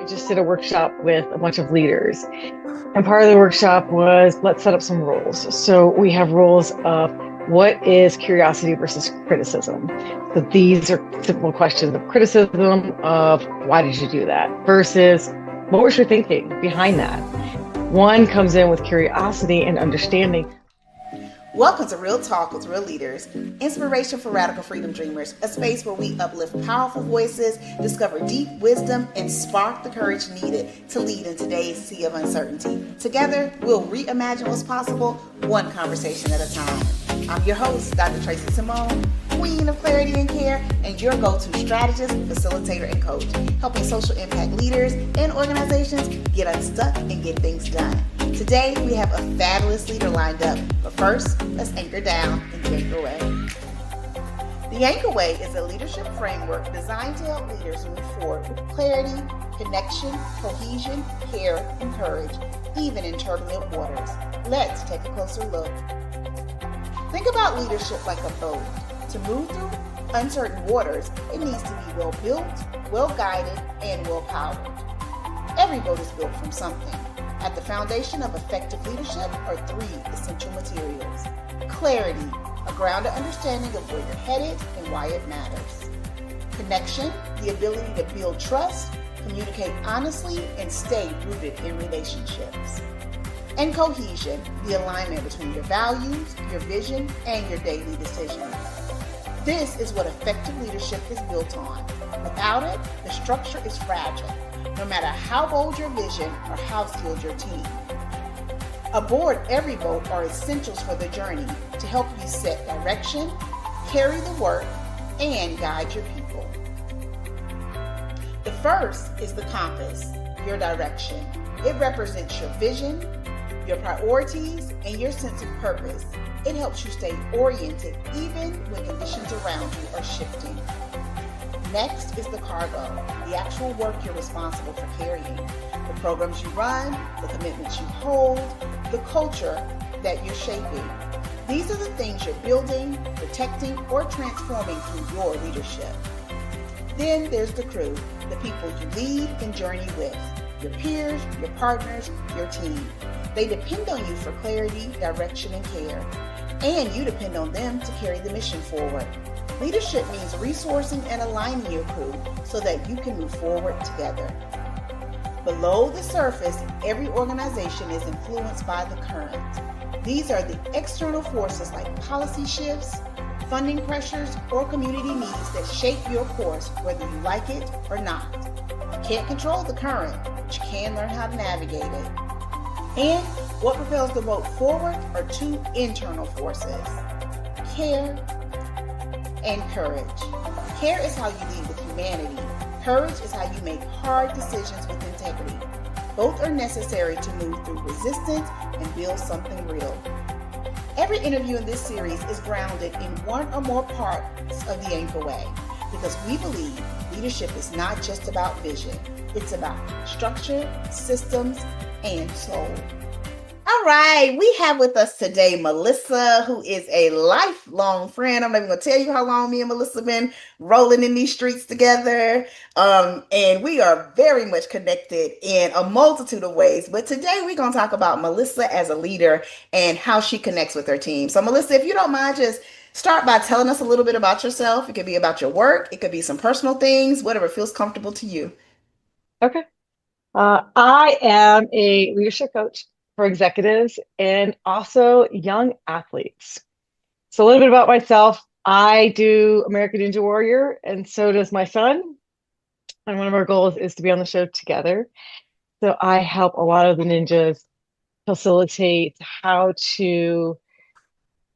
We just did a workshop with a bunch of leaders. And part of the workshop was let's set up some rules. So we have rules of what is curiosity versus criticism. So these are simple questions of criticism of why did you do that versus what was your thinking behind that? One comes in with curiosity and understanding. Welcome to Real Talk with Real Leaders, inspiration for radical freedom dreamers, a space where we uplift powerful voices, discover deep wisdom, and spark the courage needed to lead in today's sea of uncertainty. Together, we'll reimagine what's possible, one conversation at a time. I'm your host, Dr. Tracey Samone, Queen of Clarity and Care, and your go-to strategist, facilitator, and coach, helping social impact leaders and organizations get unstuck and get things done. Today, we have a fabulous leader lined up, but first, let's anchor down and anchor away. The Anchor Way is a leadership framework designed to help leaders move forward with clarity, connection, cohesion, care, and courage, even in turbulent waters. Let's take a closer look. Think about leadership like a boat. To move through uncertain waters, it needs to be well-built, well-guided, and well-powered. Every boat is built from something. At the foundation of effective leadership are three essential materials. Clarity, a grounded understanding of where you're headed and why it matters. Connection, the ability to build trust, communicate honestly, and stay rooted in relationships. And cohesion, the alignment between your values, your vision, and your daily decisions. This is what effective leadership is built on. Without it, the structure is fragile, no matter how bold your vision or how skilled your team. Aboard every boat are essentials for the journey to help you set direction, carry the work, and guide your people. The first is the compass, your direction. It represents your vision, your priorities, and your sense of purpose. It helps you stay oriented even when conditions around you are shifting. Next is the cargo, the actual work you're responsible for carrying, the programs you run, the commitments you hold, the culture that you're shaping. These are the things you're building, protecting, or transforming through your leadership. Then there's the crew, the people you lead and journey with, your peers, your partners, your team. They depend on you for clarity, direction, and care. And you depend on them to carry the mission forward. Leadership means resourcing and aligning your crew so that you can move forward together. Below the surface, every organization is influenced by the current. These are the external forces like policy shifts, funding pressures, or community needs that shape your course whether you like it or not. You can't control the current, but you can learn how to navigate it. And what propels the boat forward are two internal forces, care and courage. Care is how you lead with humanity. Courage is how you make hard decisions with integrity. Both are necessary to move through resistance and build something real. Every interview in this series is grounded in one or more parts of the Anchor Way because we believe leadership is not just about vision. It's about structure, systems, and soul. All right, we have with us today Melissa, who is a lifelong friend. I'm not even going to tell you how long me and Melissa have been rolling in these streets together. And we are very much connected in a multitude of ways. But today we're going to talk about Melissa as a leader and how she connects with her team. So Melissa, if you don't mind, just start by telling us a little bit about yourself. It could be about your work. It could be some personal things, whatever feels comfortable to you. Okay. I am a leadership coach for executives and also young athletes. So a little bit about myself. I do American Ninja Warrior, and so does my son. And one of our goals is to be on the show together. So I help a lot of the ninjas facilitate how to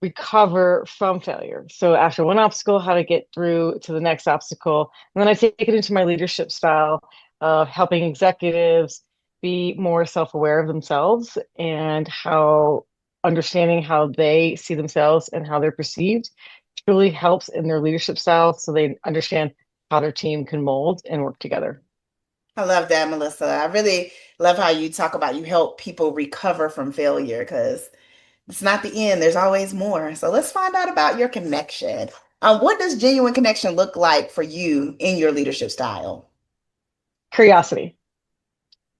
recover from failure. So after one obstacle, how to get through to the next obstacle. And then I take it into my leadership style of helping executives be more self-aware of themselves and how understanding how they see themselves and how they're perceived truly helps in their leadership style so they understand how their team can mold and work together. I love that, Melissa. I really love how you talk about you help people recover from failure because it's not the end. There's always more. So let's find out about your connection. What does genuine connection look like for you in your leadership style? Curiosity.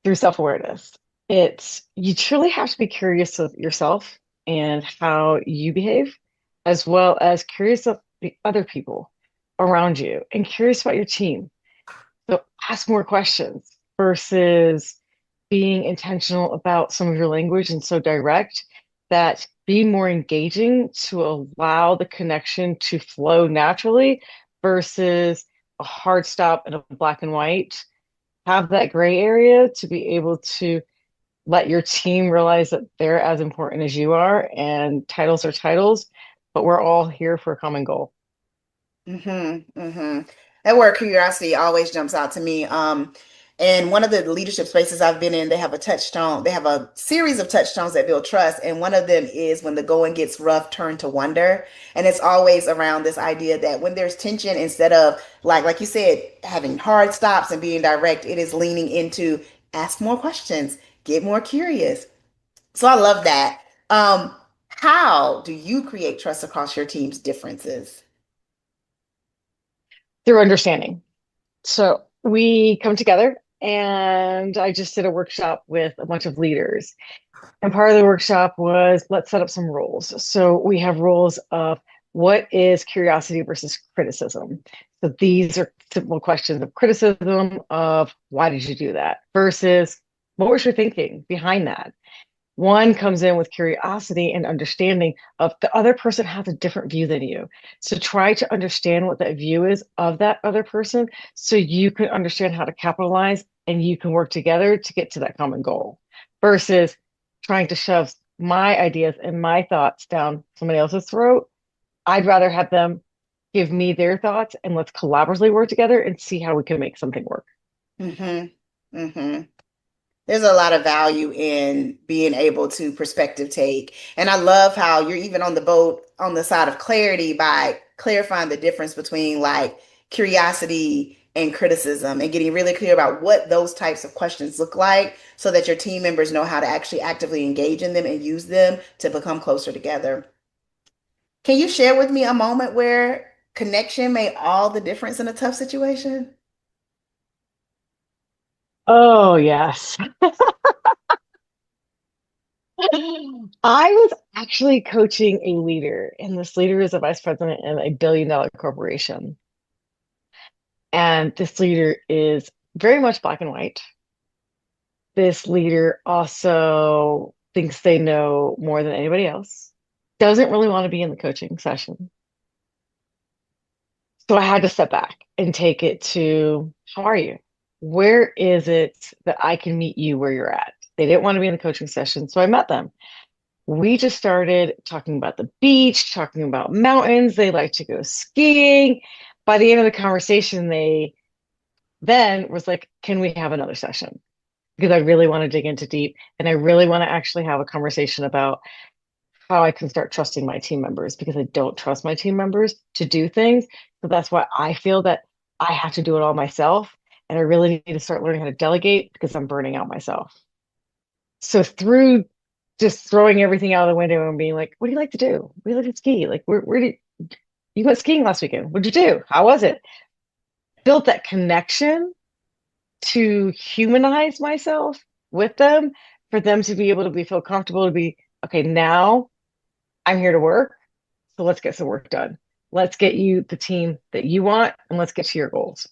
through self-awareness. It's you truly have to be curious of yourself and how you behave, as well as curious of the other people around you and curious about your team. So ask more questions versus being intentional about some of your language and so direct that be more engaging to allow the connection to flow naturally versus a hard stop and a black and white. Have that gray area to be able to let your team realize that they're as important as you are and titles are titles, but we're all here for a common goal. That word curiosity always jumps out to me. And one of the leadership spaces I've been in, they have a touchstone. They have a series of touchstones that build trust, and one of them is when the going gets rough, turn to wonder. And it's always around this idea that when there's tension, instead of like you said, having hard stops and being direct, it is leaning into ask more questions, get more curious. So I love that. How do you create trust across your team's differences? Through understanding. So we come together and I just did a workshop with a bunch of leaders. And part of the workshop was let's set up some rules. So we have rules of what is curiosity versus criticism. So these are simple questions of criticism of why did you do that versus what was your thinking behind that? One comes in with curiosity and understanding of the other person has a different view than you. So try to understand what that view is of that other person so you can understand how to capitalize and you can work together to get to that common goal versus trying to shove my ideas and my thoughts down somebody else's throat. I'd rather have them give me their thoughts and let's collaboratively work together and see how we can make something work. Mm-hmm. Mm-hmm. There's a lot of value in being able to perspective take. And I love how you're even on the boat on the side of clarity by clarifying the difference between like curiosity and criticism and getting really clear about what those types of questions look like so that your team members know how to actually actively engage in them and use them to become closer together. Can you share with me a moment where connection made all the difference in a tough situation? Oh, yes. I was actually coaching a leader, and this leader is a vice president in a billion-dollar corporation. And this leader is very much black and white. This leader also thinks they know more than anybody else, doesn't really want to be in the coaching session. So I had to step back and take it to, how are you? Where is it that I can meet you where you're at? They didn't want to be in the coaching session, so I met them. We just started talking about the beach, talking about mountains. They like to go skiing. By the end of the conversation, they then was like, can we have another session? Because I really want to dig into deep and I really want to actually have a conversation about how I can start trusting my team members because I don't trust my team members to do things. So that's why I feel that I have to do it all myself. And I really need to start learning how to delegate because I'm burning out myself. So through just throwing everything out of the window and being like, what do you like to do? We like to ski. Like, where did you went skiing last weekend? What'd you do? How was it? Built that connection to humanize myself with them for them to be able to be feel comfortable to be, okay, now I'm here to work. So let's get some work done. Let's get you the team that you want and let's get to your goals.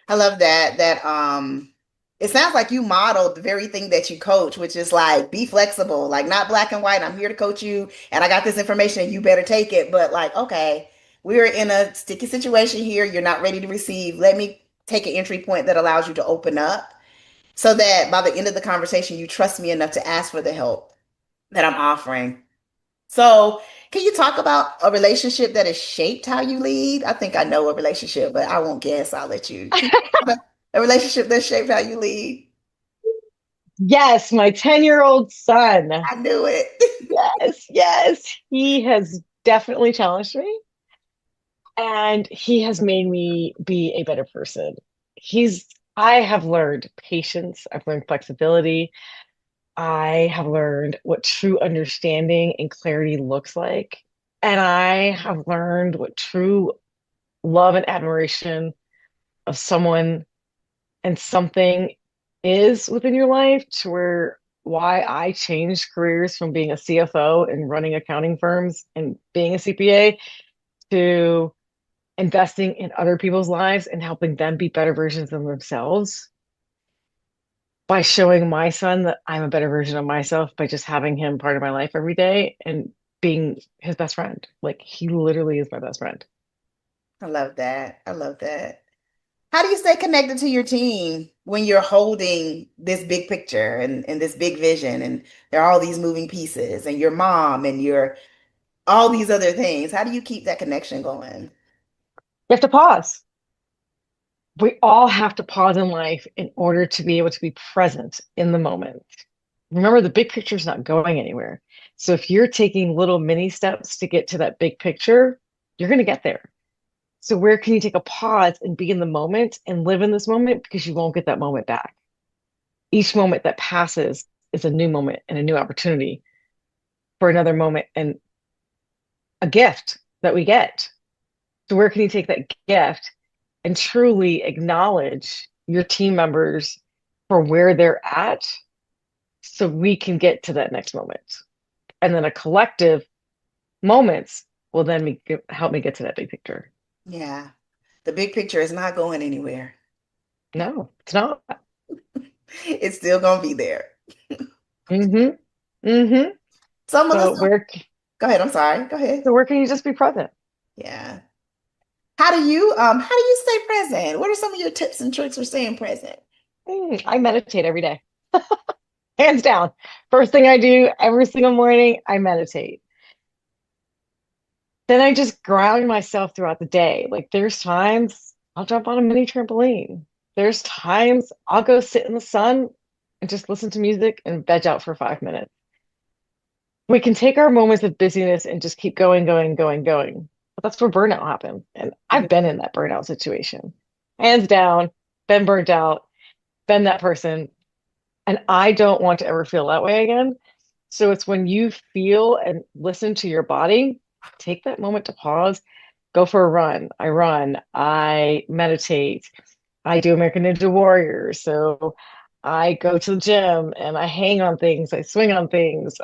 I love it sounds like you modeled the very thing that you coach, which is like be flexible, like not black and white. I'm here to coach you and I got this information and you better take it. But like, okay, we're in a sticky situation here. You're not ready to receive. Let me take an entry point that allows you to open up so that by the end of the conversation, you trust me enough to ask for the help that I'm offering. So, can you talk about a relationship that has shaped how you lead? I think I know a relationship, but I won't guess. I'll let you. Can you talk about a relationship that shaped how you lead? Yes, my 10-year-old son. I knew it. Yes, yes. He has definitely challenged me and he has made me be a better person. He's, I have learned patience, I've learned flexibility, I have learned what true understanding and clarity looks like. And I have learned what true love and admiration of someone and something is within your life to where why I changed careers from being a CFO and running accounting firms and being a CPA to investing in other people's lives and helping them be better versions of themselves by showing my son that I'm a better version of myself by just having him part of my life every day and being his best friend. Like he literally is my best friend. I love that. I love that. How do you stay connected to your team when you're holding this big picture and this big vision and there are all these moving pieces and your mom and your all these other things? How do you keep that connection going? You have to pause. We all have to pause in life in order to be able to be present in the moment. Remember, the big picture is not going anywhere. So if you're taking little mini steps to get to that big picture, you're going to get there. So where can you take a pause and be in the moment and live in this moment because you won't get that moment back. Each moment that passes is a new moment and a new opportunity for another moment and a gift that we get. So where can you take that gift and truly acknowledge your team members for where they're at so we can get to that next moment? And then a collective moments will then help me get to that big picture. Yeah. The big picture is not going anywhere. No, it's not. It's still going to be there. Mm-hmm. Mm-hmm. So, So Melissa, go ahead. I'm sorry. Go ahead. where can you just be present? Yeah. How do you stay present? What are some of your tips and tricks for staying present? I meditate every day, hands down. First thing I do every single morning, I meditate. Then I just ground myself throughout the day. Like there's times I'll jump on a mini trampoline. There's times I'll go sit in the sun and just listen to music and veg out for 5 minutes. We can take our moments of busyness and just keep going, going, going, going. But that's where burnout happens. And I've been in that burnout situation. Hands down, been burnt out, been that person. And I don't want to ever feel that way again. So it's when you feel and listen to your body, take that moment to pause, go for a run. I run, I meditate, I do American Ninja Warrior. So I go to the gym and I hang on things, I swing on things.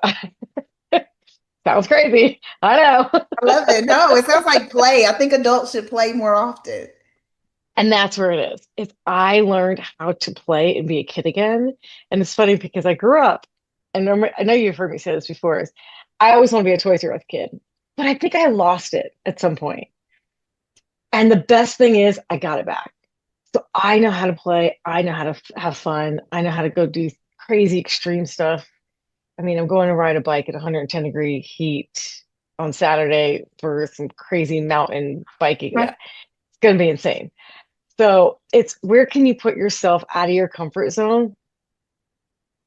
Sounds crazy. I know. I love it. No, it sounds like play. I think adults should play more often. And that's where it is. It's I learned how to play and be a kid again. And it's funny because I grew up, and I know you've heard me say this before, is I always want to be a Toys R Us kid, but I think I lost it at some point. And the best thing is I got it back. So I know how to play. I know how to have fun. I know how to go do crazy extreme stuff. I mean, I'm going to ride a bike at 110-degree heat on Saturday for some crazy mountain biking. Right. That it's going to be insane. So it's where can you put yourself out of your comfort zone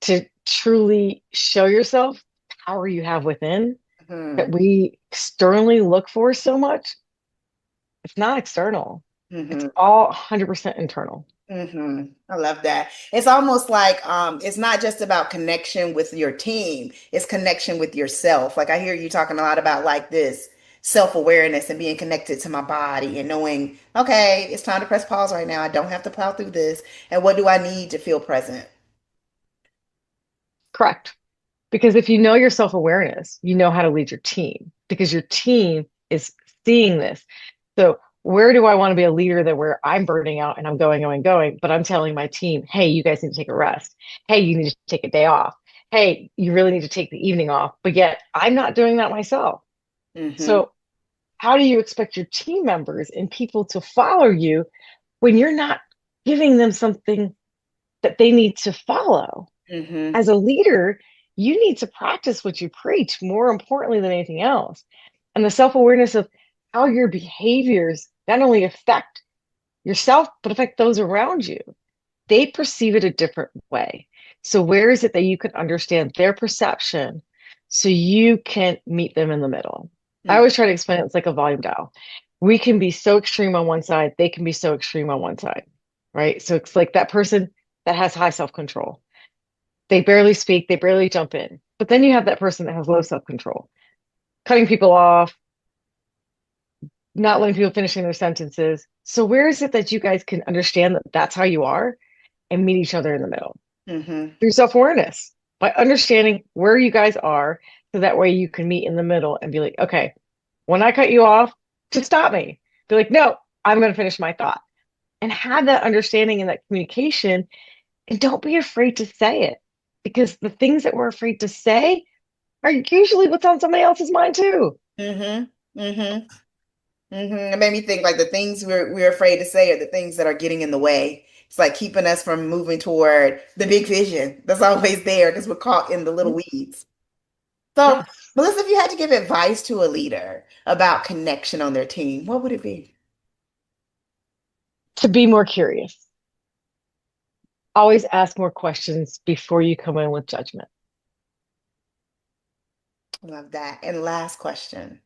to truly show yourself the power you have within that Hmm. we externally look for so much? It's not external. It's Hmm. all 100% internal. I love that. It's almost like it's not just about connection with your team, it's connection with yourself. Like I hear you talking a lot about like this self-awareness and being connected to my body and knowing, okay, it's time to press pause right now. I don't have to plow through this. And what do I need to feel present? Correct. Because if you know your self-awareness, you know how to lead your team because your team is seeing this. So where do I want to be a leader that where I'm burning out and I'm going, going, going, but I'm telling my team, hey, you guys need to take a rest. Hey, you need to take a day off. Hey, you really need to take the evening off. But yet I'm not doing that myself. Hmm. So how do you expect your team members and people to follow you when you're not giving them something that they need to follow? Hmm. As a leader, you need to practice what you preach more importantly than anything else. And the self awareness of how your behaviors not only affect yourself, but affect those around you. They perceive it a different way. So, where is it that you can understand their perception so you can meet them in the middle? I always try to explain it's like a volume dial. We can be so extreme on one side, they can be so extreme on one side, right? So, it's like that person that has high self control. They barely speak, they barely jump in. But then you have that person that has low self control, cutting people off, not letting people finishing their sentences. So where is it that you guys can understand that that's how you are and meet each other in the middle Mm-hmm. through self-awareness by understanding where you guys are so that way you can meet in the middle and be like, okay, when I cut you off, just stop me. Be like, no, I'm going to finish my thought and have that understanding and that communication. And don't be afraid to say it because the things that we're afraid to say are usually what's on somebody else's mind too. Mm-hmm. Mm-hmm. Mm-hmm. It made me think like the things we're afraid to say are the things that are getting in the way. It's like keeping us from moving toward the big vision that's always there because we're caught in the little weeds. So, Yes. Melissa, if you had to give advice to a leader about connection on their team, what would it be? To be more curious. Always ask more questions before you come in with judgment. Love that. And last question.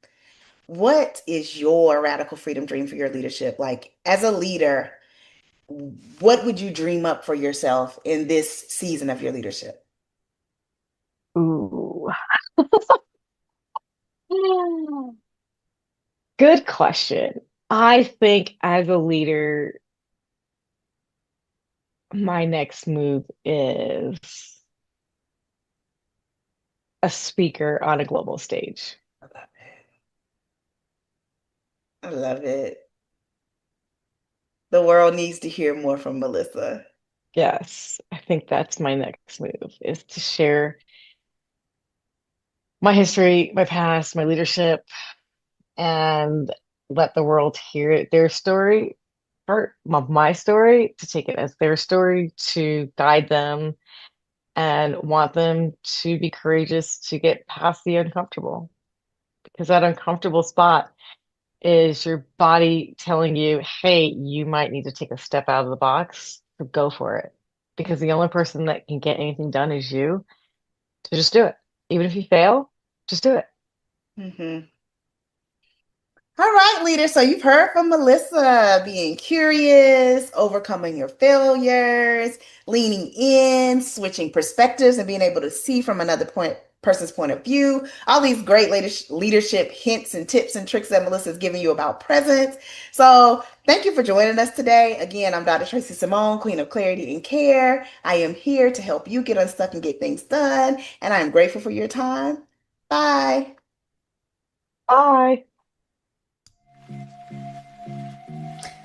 What is your radical freedom dream for your leadership? Like, as a leader, what would you dream up for yourself in this season of your leadership? Ooh. Good question. I think as a leader, my next move is a speaker on a global stage. I love it. I love it. The world needs to hear more from Melissa. Yes, I think that's my next move is to share my history, my past, my leadership, and let the world hear their story, part of my story, to take it as their story, to guide them and want them to be courageous to get past the uncomfortable. Because that uncomfortable spot is your body telling you, hey, you might need to take a step out of the box, so go for it. Because the only person that can get anything done is you. So just do it. Even if you fail, just do it. Mhm. All right, leader. So you've heard from Melissa being curious, overcoming your failures, leaning in, switching perspectives, and being able to see from another person's point of view. All these great leadership hints and tips and tricks that Melissa's giving you about presence. So thank you for joining us today. Again, I'm Dr. Tracey Samone, Queen of Clarity and Care. I am here to help you get unstuck and get things done, and I am grateful for your time. Bye. Bye.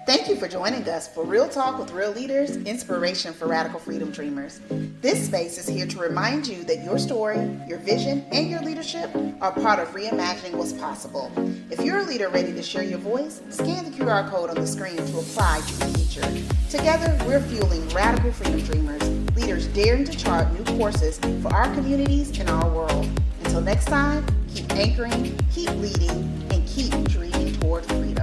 Thank you for joining us for Real Talk with Real Leaders, Inspiration for Radical Freedom Dreamers. This space is here to remind you that your story, your vision, and your leadership are part of reimagining what's possible. If you're a leader ready to share your voice, scan the QR code on the screen to apply to be featured. Together, we're fueling radical freedom dreamers, leaders daring to chart new courses for our communities and our world. Until next time, keep anchoring, keep leading, and keep dreaming toward freedom.